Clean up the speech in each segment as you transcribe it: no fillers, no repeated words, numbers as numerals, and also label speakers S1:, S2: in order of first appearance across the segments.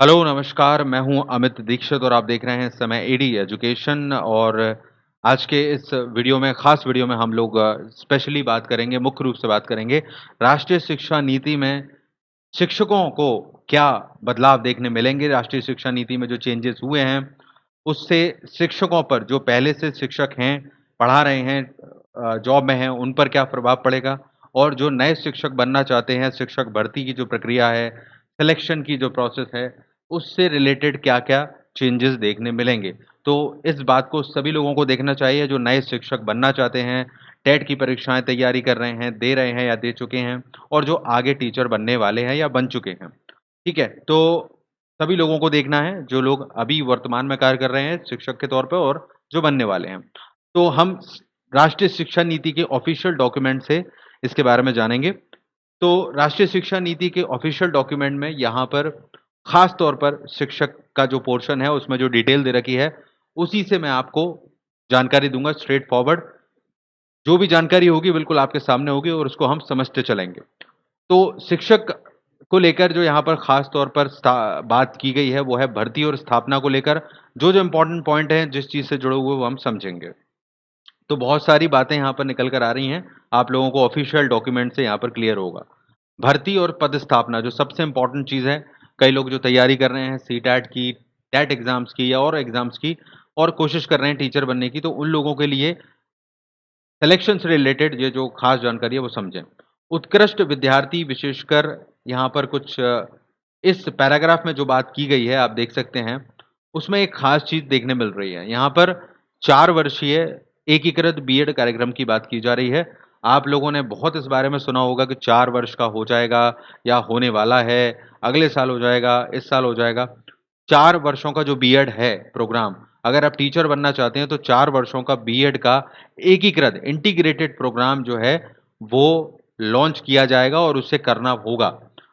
S1: Hello, नमस्कार। मैं हूँ अमित दीक्षित और आप देख रहे हैं इस समय एडी एजुकेशन। और आज के इस वीडियो में ख़ास वीडियो में हम लोग स्पेशली बात करेंगे, मुख्य रूप से बात करेंगे राष्ट्रीय शिक्षा नीति में शिक्षकों को क्या बदलाव देखने मिलेंगे। राष्ट्रीय शिक्षा नीति में जो चेंजेस हुए हैं, उससे शिक्षकों पर, जो पहले से शिक्षक हैं, पढ़ा रहे हैं, जॉब में हैं, उन पर क्या प्रभाव पड़ेगा और जो नए शिक्षक बनना चाहते हैं, शिक्षक भर्ती की जो प्रक्रिया है, सिलेक्शन की जो प्रोसेस है, उससे रिलेटेड क्या-क्या चेंजेस देखने मिलेंगे। तो इस बात को सभी लोगों को देखना चाहिए जो नए शिक्षक बनना चाहते हैं, टेट की परीक्षाएँ तैयारी कर रहे हैं, दे रहे हैं या दे चुके हैं और जो आगे टीचर बनने वाले हैं या बन चुके हैं। ठीक है? तो सभी लोगों को देखना है, जो लोग अभी वर्तमान में कार्य कर रहे हैं शिक्षक के तौर पे और जो बनने वाले हैं। तो हम स राष्ट्रीय शिक्षा नीति के ऑफ़िशियल डॉक्यूमेंट से इसके बारे में जानेंगे। तो राष्ट्रीय शिक्षा नीति के ऑफ़िशियल डॉक्यूमेंट में यहाँ पर ख़ास तौर पर शिक्षक का जो पोर्शन है, उसमें जो डिटेल दे रखी है, उसी से मैं आपको जानकारी दूँगा स्ट्रेट फॉरवर्ड। जो भी जानकारी होगी बिल्कुल आपके सामने होगी और उसको हम समझते चलेंगे। तो शिक्षक को लेकर जो यहाँ पर ख़ास तौर पर बात की गई है, वो है भर्ती और स्थापना को लेकर जो-जो इम्पोर्टेंट पॉइंट हैं, जिस चीज़ से जुड़े हुए वो हम समझेंगे। तो बहुत सारी बातें यहाँ पर निकल कर आ रही हैं, आप लोगों को ऑफ़िशियल डॉक्यूमेंट से यहाँ पर क्लियर होगा। भर्ती और पदस्थापना जो सबसे इम्पोर्टेंट चीज़ है, कई लोग जो तैयारी कर रहे हैं सीटेट की, टेट एग्ज़ाम्स की या और एग्ज़ाम्स की और कोशिश कर रहे हैं टीचर बनने की, तो उन लोगों के लिए सिलेक्शन से रिलेटेड ये जो खास जानकारी है वो समझें। उत्कृष्ट विद्यार्थी विशेषकर यहाँ पर कुछ इस पैराग्राफ में जो बात की गई है आप देख सकते हैं, उसमें एक खास चीज़ देखने मिल रही है। यहाँ पर 4 वर्षीय एकीकृत बीएड कार्यक्रम की बात की जा रही है। आप लोगों ने बहुत इस बारे में सुना होगा कि 4 वर्ष का हो जाएगा या होने वाला है, अगले साल हो जाएगा, इस साल हो जाएगा। 4 वर्षों का जो बीएड है प्रोग्राम, अगर आप टीचर बनना चाहते हैं तो 4 वर्षों का बीएड का एकीकृत इंटीग्रेटेड प्रोग्राम जो है, वो लॉन्च किया जाएगा और उसे करना होगा।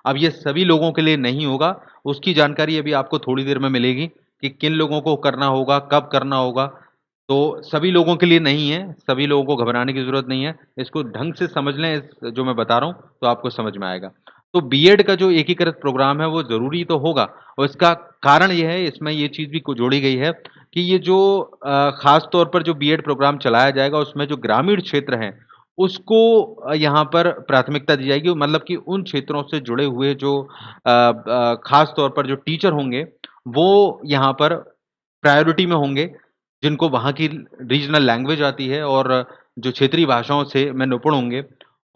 S1: अब ये सभी लोगों के लिए नहीं होगा, उसकी जानकारी अभी आपको थोड़ी देर में मिलेगी कि किन लोगों को करना होगा, कब करना होगा। तो सभी लोगों के लिए नहीं है, सभी लोगों को घबराने की ज़रूरत नहीं है। इसको ढंग से समझ लें इस जो मैं बता रहा हूँ, तो आपको समझ में आएगा। तो बीएड का जो एकीकृत प्रोग्राम है, वो ज़रूरी तो होगा और इसका कारण ये है, इसमें ये चीज़ भी को जोड़ी गई है कि ये जो ख़ास तौर पर जो बीएड प्रोग्राम चलाया जाएगा, उसमें जो ग्रामीण क्षेत्र हैं, उसको यहाँ पर प्राथमिकता दी जाएगी। मतलब कि उन क्षेत्रों से जुड़े हुए जो ख़ास तौर पर जो टीचर होंगे, वो यहाँ पर प्रायोरिटी में होंगे, जिनको वहाँ की रीजनल लैंग्वेज आती है और जो क्षेत्रीय भाषाओं से में निपुण होंगे,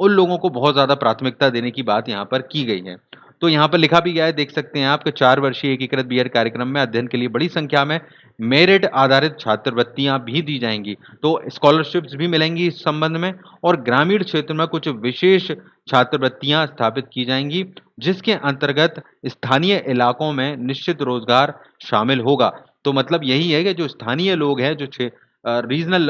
S1: उन लोगों को बहुत ज़्यादा प्राथमिकता देने की बात यहाँ पर की गई है। तो यहाँ पर लिखा भी गया है, देख सकते हैं आप कि 4 वर्षीय एकीकृत बीएड कार्यक्रम में अध्ययन के लिए बड़ी संख्या में मेरिट आधारित छात्रवृत्तियाँ भी दी जाएँगी। तो स्कॉलरशिप्स भी मिलेंगी इस संबंध में और ग्रामीण क्षेत्र में कुछ विशेष छात्रवृत्तियाँ स्थापित की जाएँगी, जिसके अंतर्गत स्थानीय इलाकों में निश्चित रोज़गार शामिल होगा। तो मतलब यही है कि जो स्थानीय लोग हैं, जो रीजनल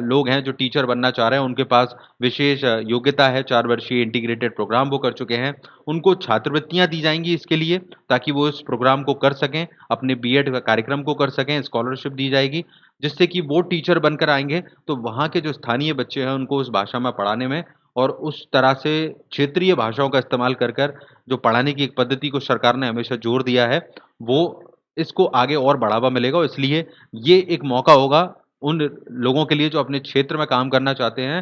S1: लोग हैं, जो टीचर बनना चाह रहे हैं, उनके पास विशेष योग्यता है, 4 वर्षीय इंटीग्रेटेड प्रोग्राम वो कर चुके हैं, उनको छात्रवृत्तियाँ दी जाएँगी इसके लिए, ताकि वो इस प्रोग्राम को कर सकें, अपने बीएड का कार्यक्रम को कर सकें, स्कॉलरशिप दी जाएगी, जिससे कि वो टीचर बनकर आएँगे, तो वहाँ के जो स्थानीय बच्चे हैं, उनको उस भाषा में पढ़ाने में और उस तरह से क्षेत्रीय भाषाओं का इस्तेमाल कर जो पढ़ाने की एक पद्धति को सरकार ने हमेशा जोर दिया है, वो इसको आगे और बढ़ावा मिलेगा और इसलिए ये एक मौका होगा उन लोगों के लिए जो अपने क्षेत्र में काम करना चाहते हैं,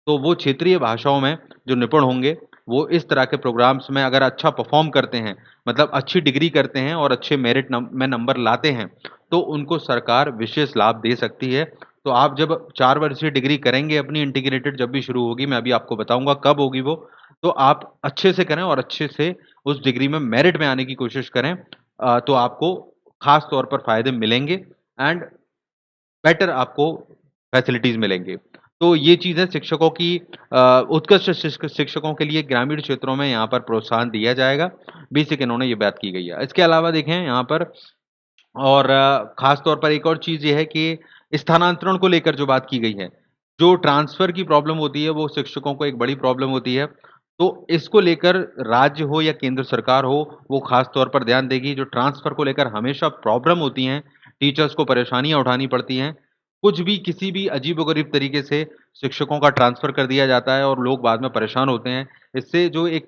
S1: तो वो क्षेत्रीय भाषाओं में जो निपुण होंगे, वो इस तरह के प्रोग्राम्स में अगर अच्छा परफ़ॉर्म करते हैं, मतलब अच्छी डिग्री करते हैं और अच्छे मेरिट में नंबर लाते हैं, तो उनको सरकार विशेष लाभ दे सकती है। तो आप जब 4 वर्षीय डिग्री करेंगे अपनी इंटीग्रेटेड जब भी शुरू होगी, मैं अभी आपको बताऊँगा कब होगी वो, तो आप अच्छे से करें और अच्छे से उस डिग्री में मेरिट में आने की कोशिश करें। तो आपको ख़ास तौर पर फ़ायदे मिलेंगे एंड बेटर आपको फैसिलिटीज़ मिलेंगे। तो ये चीज़ है शिक्षकों की उत्कृष्ट शिक्षकों के लिए ग्रामीण क्षेत्रों में यहाँ पर प्रोत्साहन दिया जाएगा। बेसिक इन्होंने ये बात की गई है। इसके अलावा देखें यहाँ पर और ख़ास तौर पर एक और चीज़ ये है कि स्थानांतरण को लेकर जो बात की गई है, जो ट्रांसफ़र की प्रॉब्लम होती है, वो शिक्षकों को एक बड़ी प्रॉब्लम होती है। तो इसको लेकर राज्य हो या केंद्र सरकार हो, वो ख़ास तौर पर ध्यान देगी। जो ट्रांसफ़र को लेकर हमेशा प्रॉब्लम होती हैं, टीचर्स को परेशानियाँ उठानी पड़ती हैं। कुछ भी किसी भी अजीबो-गरीब तरीके से शिक्षकों का ट्रांसफ़र कर दिया जाता है और लोग बाद में परेशान होते हैं। इससे जो एक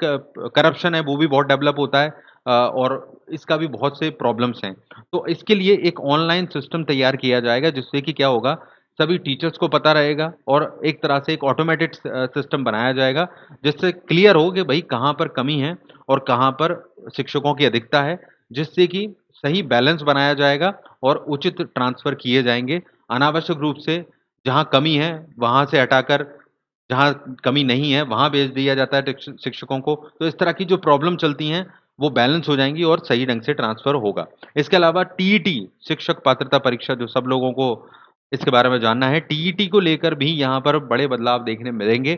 S1: करप्शन है, वो भी बहुत डेवलप होता है। और इसका भी बहुत से प्रॉब्लम्स हैं। तो इसके लिए एक ऑनलाइन सिस्टम तैयार किया जाएगा जिससे कि क्या होगा, सभी टीचर्स को पता रहेगा और एक तरह से एक ऑटोमेटेड सिस्टम बनाया जाएगा, जिससे क्लियर हो कि भई कहाँ पर कमी है और कहाँ पर शिक्षकों की अधिकता है, जिससे कि सही बैलेंस बनाया जाएगा और उचित ट्रांसफ़र किए जाएँगे। अनावश्यक रूप से जहाँ कमी है, वहाँ से हटाकर जहाँ कमी नहीं है, वहाँ भेज दिया जाता है शिक्षकों को। तो इस तरह की जो प्रॉब्लम चलती हैं, वो बैलेंस हो जाएँगी और सही ढंग से ट्रांसफ़र होगा। इसके अलावा टीईटी शिक्षक पात्रता परीक्षा जो सब लोगों को इसके बारे में जानना है, टीईटी को लेकर भी यहाँ पर बड़े बदलाव देखने मिलेंगे।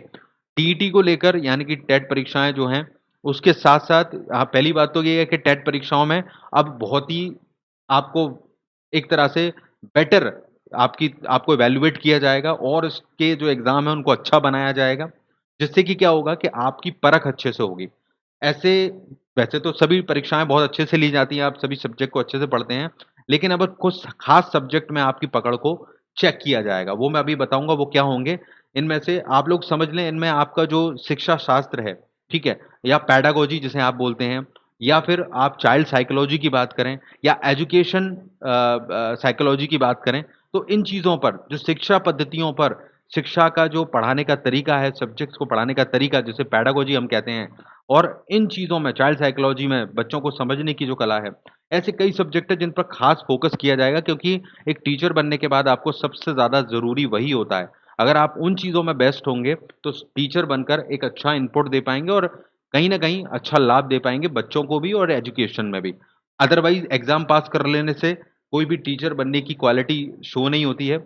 S1: टीईटी को लेकर यानी कि टेट परीक्षाएँ जो हैं, उसके साथ-साथ पहली बात तो ये है कि टेट परीक्षाओं में अब बहुत ही आपको एक तरह से बेटर आपको इवैल्यूएट किया जाएगा और इसके जो एग्ज़ाम हैं उनको अच्छा बनाया जाएगा, जिससे कि क्या होगा कि आपकी परख अच्छे से होगी। ऐसे वैसे तो सभी परीक्षाएँ बहुत अच्छे से ली जाती हैं, आप सभी सब्जेक्ट को अच्छे से पढ़ते हैं, लेकिन अब कुछ खास सब्जेक्ट में आपकी पकड़ को चेक किया जाएगा, वो मैं अभी बताऊँगा वो क्या होंगे। इनमें से आप लोग समझ लें इनमें आपका जो शिक्षा शास्त्र है, ठीक है? या पेडागॉजी जिसे आप बोलते हैं या फिर आप चाइल्ड साइकोलॉजी की बात करें या एजुकेशन साइकोलॉजी की बात करें, तो इन चीज़ों पर, जो शिक्षा पद्धतियों पर, शिक्षा का जो पढ़ाने का तरीका है, सब्जेक्ट्स को पढ़ाने का तरीका जिसे पेडागॉजी हम कहते हैं और इन चीज़ों में चाइल्ड साइकोलॉजी में बच्चों को समझने की जो कला है, ऐसे कई सब्जेक्ट हैं जिन पर खास फ़ोकस किया जाएगा क्योंकि एक टीचर बनने के बाद आपको सबसे ज़्यादा ज़रूरी वही होता है। अगर आप उन चीज़ों में बेस्ट होंगे, तो टीचर बनकर एक अच्छा इनपुट दे पाएँगे और कहीं न कहीं अच्छा लाभ दे पाएँगे बच्चों को भी और एजुकेशन में भी। अदरवाइज़ एग्ज़ाम पास कर लेने से कोई भी टीचर बनने की क्वालिटी शो नहीं होती है,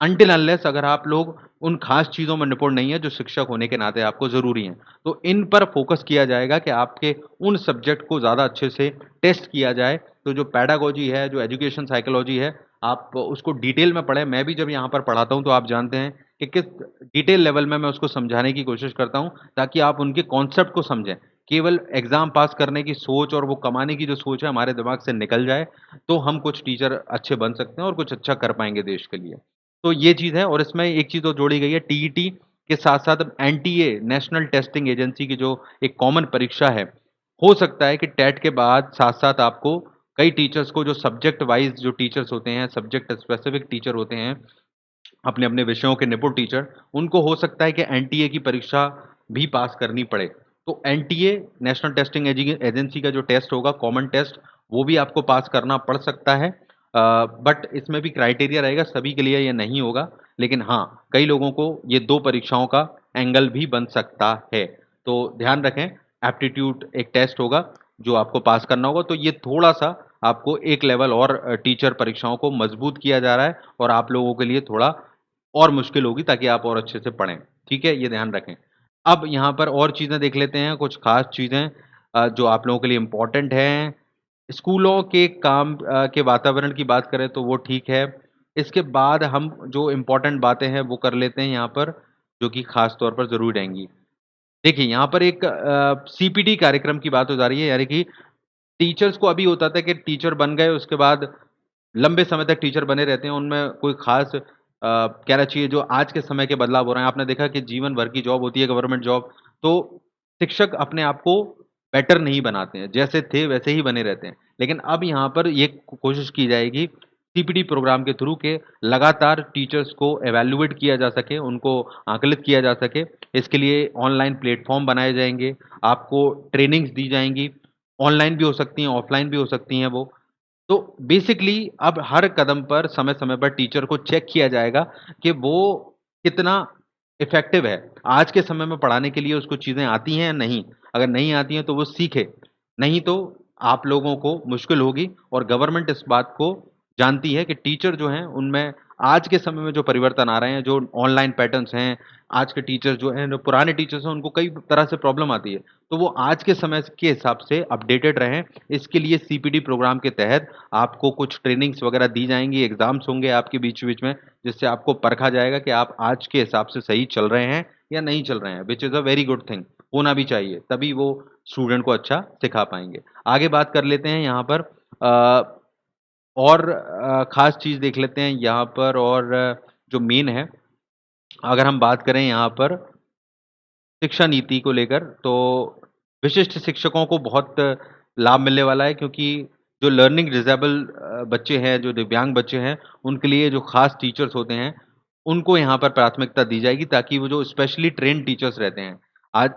S1: अनटिल अनलेस अगर आप लोग उन खास चीज़ों में निपुण नहीं हैं, जो शिक्षक होने के नाते आपको ज़रूरी हैं। तो इन पर फ़ोकस किया जाएगा कि आपके उन सब्जेक्ट को ज़्यादा अच्छे से टेस्ट किया जाए। तो जो पेडागॉजी है, जो एजुकेशन साइकोलॉजी है, आप उसको डिटेल में पढ़ें। मैं भी जब यहाँ पर पढ़ाता हूँ, तो आप जानते हैं कि किस डिटेल लेवल में मैं उसको समझाने की कोशिश करता हूँ, ताकि आप उनके कॉन्सेप्ट को समझें। केवल एग्ज़ाम पास करने की सोच और वो कमाने की जो सोच है, हमारे दिमाग से निकल जाए, तो हम कुछ टीचर अच्छे बन सकते हैं और कुछ अच्छा कर पाएँगे देश के लिए। तो ये चीज़ है और इसमें एक चीज़ और जोड़ी गई है टीईटी के साथ-साथ अब एनटीए नेशनल टेस्टिंग एजेंसी की जो एक कॉमन परीक्षा है, हो सकता है कि टेट के बाद साथ-साथ आपको कई टीचर्स को जो सब्जेक्ट वाइज़ जो टीचर्स होते हैं, सब्जेक्ट स्पेसिफिक टीचर होते हैं, अपने-अपने विषयों के निपुण टीचर, उनको हो सकता है कि एनटीए की परीक्षा भी पास करनी पड़े। तो एनटीए नेशनल टेस्टिंग एजेंसी का जो टेस्ट होगा कॉमन टेस्ट, वो भी आपको पास करना पड़ सकता है। बट इसमें भी क्राइटेरिया रहेगा, सभी के लिए ये नहीं होगा। लेकिन हाँ, कई लोगों को ये 2 परीक्षाओं का एंगल भी बन सकता है। तो ध्यान रखें, एप्टीट्यूड एक टेस्ट होगा, जो आपको पास करना होगा। तो ये थोड़ा-सा आपको एक लेवल और टीचर परीक्षाओं को मज़बूत किया जा रहा है और आप लोगों के लिए थोड़ा और मुश्किल होगी ताकि आप और अच्छे से पढ़ें, ठीक है? ये ध्यान रखें। अब यहाँ पर और चीज़ें देख लेते हैं, कुछ ख़ास चीज़ें जो आप लोगों के लिए इम्पोर्टेंट हैं। स्कूलों के काम के वातावरण की बात करें तो वो ठीक है। इसके बाद हम जो इम्पोर्टेंट बातें हैं वो कर लेते हैं यहाँ पर, जो कि ख़ास तौर पर ज़रूरी रहेंगी। देखिए, यहाँ पर एक सीपीटी कार्यक्रम की बात हो जा रही है, यानी कि टीचर्स को अभी होता था कि टीचर बन गए, उसके बाद लंबे समय तक टीचर बने रहते हैं, उनमें कोई ख़ास कहना चाहिए जो आज के समय के बदलाव हो रहे हैं। आपने देखा कि जीवन भर की जॉब होती है गवर्नमेंट जॉब, तो शिक्षक अपने आप को बेटर नहीं बनाते हैं, जैसे थे वैसे ही बने रहते हैं। लेकिन अब यहाँ पर ये कोशिश की जाएगी सीपीटी प्रोग्राम के थ्रू के लगातार टीचर्स को इवैल्यूएट किया जा सके, उनको आकलित किया जा सके। इसके लिए ऑनलाइन प्लेटफ़ॉर्म बनाए जाएँगे, आपको ट्रेनिंग्स दी जाएँगी, ऑनलाइन भी हो सकती हैं, ऑफ़लाइन भी हो सकती हैं वो। तो बेसिकली अब हर कदम पर समय-समय पर टीचर को चेक किया जाएगा कि वो कितना इफ़ेक्टिव है। आज के समय में पढ़ाने के लिए उसको चीज़ें आती हैं या नहीं? अगर नहीं आती हैं तो वो सीखे, नहीं तो आप लोगों को मुश्किल होगी और गवर्नमेंट इस बात को जानती है कि टीचर जो हैं उनमें आज के समय में जो परिवर्तन आ रहे हैं, जो ऑनलाइन पैटर्न्स हैं, आज के टीचर्स जो हैं, जो पुराने टीचर्स हैं उनको कई तरह से प्रॉब्लम आती है। तो वो आज के समय के हिसाब से अपडेटेड रहें, इसके लिए सीपीटी प्रोग्राम के तहत आपको कुछ ट्रेनिंग्स वगैरह दी जाएँगी, एग्ज़ाम्स होंगे आपके बीच-बीच में, जिससे आपको परखा जाएगा कि आप आज के हिसाब से सही चल रहे हैं या नहीं चल रहे हैं, which is a very good thing, होना भी चाहिए, तभी वो स्टूडेंट को अच्छा सिखा पाएँगे। आगे बात कर लेते हैं यहाँ पर और ख़ास चीज़ देख लेते हैं यहाँ पर और जो मेन है, अगर हम बात करें यहाँ पर शिक्षा नीति को लेकर, तो विशिष्ट शिक्षकों को बहुत लाभ मिलने वाला है क्योंकि जो लर्निंग डिसेबल बच्चे हैं, जो दिव्यांग बच्चे हैं, उनके लिए जो खास टीचर्स होते हैं, उनको यहाँ पर प्राथमिकता दी जाएगी ताकि वो जो स्पेशली ट्रेन्ड टीचर्स रहते हैं, आज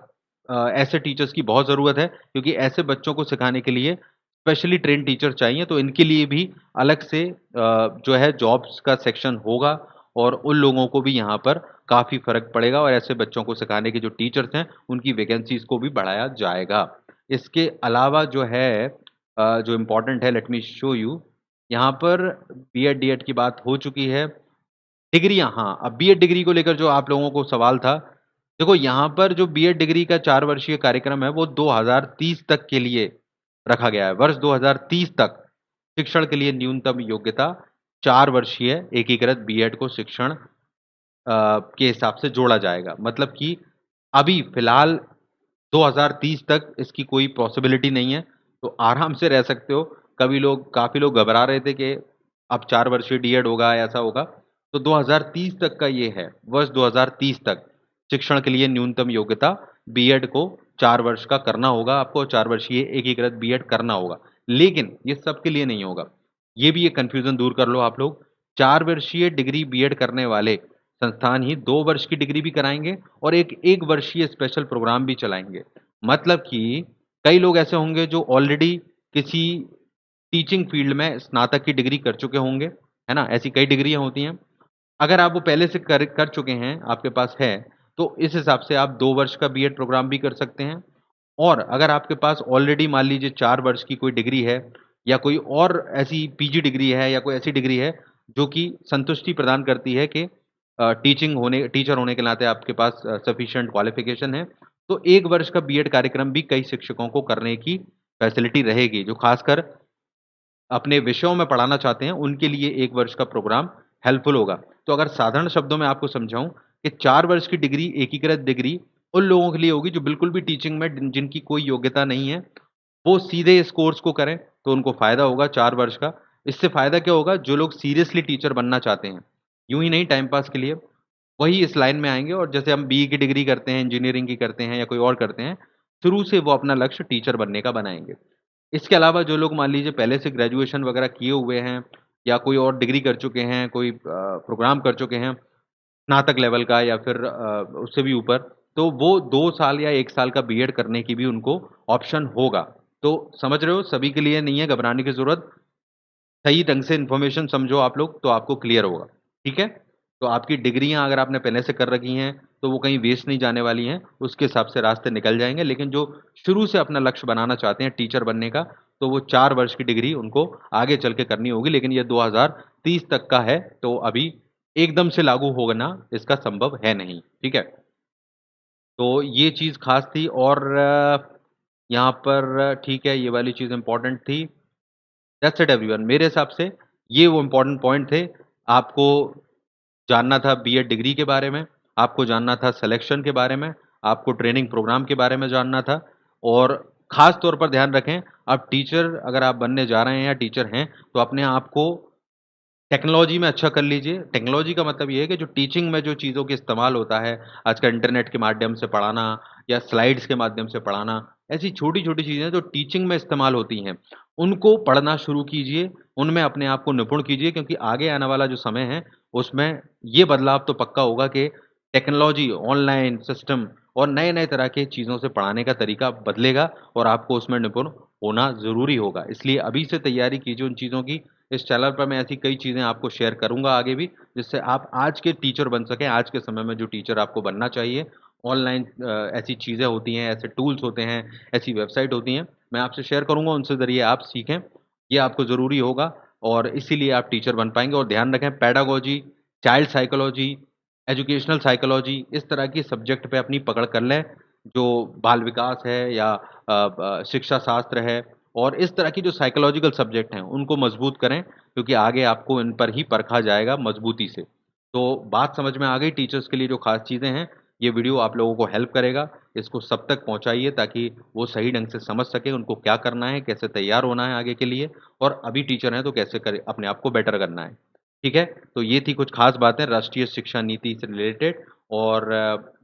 S1: ऐसे टीचर्स की बहुत ज़रूरत है क्योंकि ऐसे बच्चों को सिखाने के लिए स्पेशली ट्रेन्ड टीचर चाहिए, तो इनके लिए भी अलग से जो है जॉब्स का सेक्शन होगा और उन लोगों को भी यहाँ पर काफ़ी फ़र्क पड़ेगा और ऐसे बच्चों को सिखाने के जो टीचर्स हैं, उनकी वैकेंसीज़ को भी बढ़ाया जाएगा। इसके अलावा जो है जो इम्पोर्टेंट है लेट मी शो यू, यहाँ पर बीएड, डीएड की बात हो चुकी है। डिग्रियाँ हाँ, अब बीएड डिग्री को लेकर जो आप लोगों को सवाल था, देखो यहाँ पर जो बीएड डिग्री का 4 वर्षीय कार्यक्रम है, वो 2030 तक के लिए रखा गया है। वर्ष 2030 तक शिक्षण के लिए न्यूनतम योग्यता 4 वर्षीय एकीकृत बीएड को शिक्षण के हिसाब से जोड़ा जाएगा। मतलब कि अभी फ़िलहाल 2030 तक इसकी कोई पॉसिबिलिटी नहीं है, तो आराम से रह सकते हो। काफ़ी लोग घबरा रहे थे कि अब 4 वर्षीय डीएड होगा, ऐसा होगा। तो 2030 तक का ये है, वर्ष 2030 तक शिक्षण के लिए न्यूनतम योग्यता बीएड को 4 वर्ष का करना होगा आपको, 4 वर्षीय एकीकृत बीएड करना होगा। लेकिन ये सबके लिए नहीं होगा। ये भी एक कन्फ्यूज़न दूर कर लो आप लोग। 4 वर्षीय डिग्री बीएड करने वाले संस्थान ही 2 वर्ष की डिग्री भी कराएँगे और एक 1 वर्षीय स्पेशल प्रोग्राम भी चलाएँगे। मतलब कि कई लोग ऐसे होंगे जो ऑलरेडी किसी टीचिंग फ़ील्ड में स्नातक की डिग्री कर चुके होंगे, है ना? ऐसी कई डिग्रियाँ होती हैं। अगर आप वो पहले से कर कर चुके हैं, आपके पास है, तो इस हिसाब से आप 2 वर्ष का बीएड प्रोग्राम भी कर सकते हैं। और अगर आपके पास ऑलरेडी मान लीजिए 4 वर्ष की कोई डिग्री है या कोई और ऐसी पीजी डिग्री है या कोई ऐसी डिग्री है, जो कि संतुष्टि प्रदान करती है कि टीचर होने के नाते आपके पास सफिशिएंट क्वालिफ़िकेशन है, तो 1 वर्ष का बीएड कार्यक्रम भी कई शिक्षकों को करने की फैसिलिटी रहेगी, जो खासकर अपने विषयों में पढ़ाना चाहते हैं, उनके लिए 1 वर्ष का प्रोग्राम हेल्पफुल होगा। तो अगर साधारण शब्दों में आपको समझाऊँ कि 4 वर्ष की डिग्री, एकीकृत डिग्री उन लोगों के लिए होगी जो बिल्कुल भी टीचिंग में जिनकी कोई योग्यता नहीं है, वो सीधे इस कोर्स को करें, तो उनको फ़ायदा होगा 4 वर्ष का। इससे फ़ायदा क्या होगा? जो लोग सीरियसली टीचर बनना चाहते हैं, यूँ ही नहीं टाइम पास के लिए, वही इस लाइन में आएँगे और जैसे हम बीई की डिग्री करते हैं, इंजीनियरिंग की करते हैं या कोई और करते हैं, शुरू से वो अपना लक्ष्य टीचर बनने का बनाएँगे। इसके अलावा जो लोग मान लीजिए पहले से ग्रेजुएशन वगैरह किए हुए हैं या कोई और डिग्री कर चुके हैं, कोई प्रोग्राम कर चुके हैं, स्नातक लेवल का या फिर उससे भी ऊपर, तो वो 2 साल या 1 साल का बीएड करने की भी उनको ऑप्शन होगा। तो समझ रहे हो सभी के लिए नहीं है घबराने की ज़रूरत। सही ढंग से इन्फॉर्मेशन समझो आप लोग तो आपको क्लियर होगा, ठीक है? तो आपकी डिग्रियाँ अगर आपने पहले से कर रखी हैं, तो वो कहीं वेस्ट नहीं जाने वाली हैं, उसके हिसाब से रास्ते निकल जाएँगे। लेकिन जो शुरू से अपना लक्ष्य बनाना चाहते हैं टीचर बनने का, तो वो 4 वर्ष की डिग्री उनको आगे चल के करनी होगी, लेकिन ये 2030 तक का है, तो अभी एकदम से लागू होना इसका संभव है नहीं, ठीक है? तो ये चीज़ ख़ास थी और यहाँ पर ठीक है, ये वाली चीज़ इम्पोर्टेंट थी। दैट्स इट एवरीवन मेरे हिसाब से ये वो इम्पोर्टेंट पॉइंट थे। आपको जानना था बीएड डिग्री के बारे में, आपको जानना था सिलेक्शन के बारे में, आपको ट्रेनिंग प्रोग्राम के बारे में जानना था और ख़ास तौर पर ध्यान रखें, आप टीचर अगर आप बनने जा रहे हैं या टीचर हैं, तो अपने आप को टेक्नोलॉजी में अच्छा कर लीजिए। टेक्नोलॉजी का मतलब ये है कि जो टीचिंग में जो चीज़ों के इस्तेमाल होता है, आजकल इंटरनेट के माध्यम से पढ़ाना या स्लाइड्स के माध्यम से पढ़ाना, ऐसी छोटी-छोटी चीज़ें जो टीचिंग में इस्तेमाल होती हैं, उनको पढ़ना शुरू कीजिए, उनमें अपने आप को निपुण कीजिए क्योंकि आगे आने वाला जो समय है, उसमें ये बदलाव तो पक्का होगा कि टेक्नोलॉजी, ऑनलाइन सिस्टम और नए-नए तरह की चीज़ों से पढ़ाने का तरीका बदलेगा और आपको उसमें निपुण होना ज़रूरी होगा। इसलिए अभी से तैयारी कीजिए उन चीज़ों की। इस चैनल पर मैं ऐसी कई चीज़ें आपको शेयर करूँगा आगे भी, जिससे आप आज के टीचर बन सकें, आज के समय में जो टीचर आपको बनना चाहिए। ऑनलाइन ऐसी चीज़ें होती हैं, ऐसे टूल्स होते हैं, ऐसी वेबसाइट होती हैं, मैं आपसे शेयर करूँगा, उनसे ज़रिए आप सीखें। ये आपको ज़रूरी होगा और इसीलिए आप टीचर बन पाएँगे और ध्यान रखें pedagogy, child psychology, educational psychology इस तरह की सब्जेक्ट पे अपनी पकड़ कर लें, जो बाल विकास है या शिक्षा शास्त्र है और इस तरह की जो साइकोलॉजिकल सब्जेक्ट हैं, उनको मज़बूत करें क्योंकि आगे आपको इन पर ही परखा जाएगा मज़बूती से। तो बात समझ में आ गई टीचर्स के लिए जो ख़ास चीज़ें हैं, ये वीडियो आप लोगों को हेल्प करेगा। इसको सब तक पहुँचाइए ताकि वो सही ढंग से समझ सकें, उनको क्या करना है, कैसे तैयार होना है आगे के लिए और अभी टीचर हैं तो कैसे करें अपने आप को बेटर करना है। ठीक है? तो ये थी कुछ ख़ास बातें राष्ट्रीय शिक्षा नीति से रिलेटेड और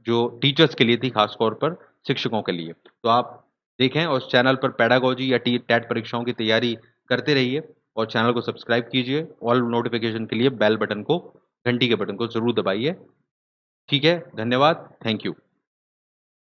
S1: जो टीचर्स के लिए थी ख़ास तौर पर शिक्षकों के लिए। तो आप देखें और उस चैनल पर पेडागोजी या टी टेट परीक्षाओं की तैयारी करते रहिए और चैनल को सब्सक्राइब कीजिए। ऑल नोटिफ़िकेशन के लिए बेल बटन को, घंटी के बटन को ज़रूर दबाइए। ठीक है, धन्यवाद, थैंक यू।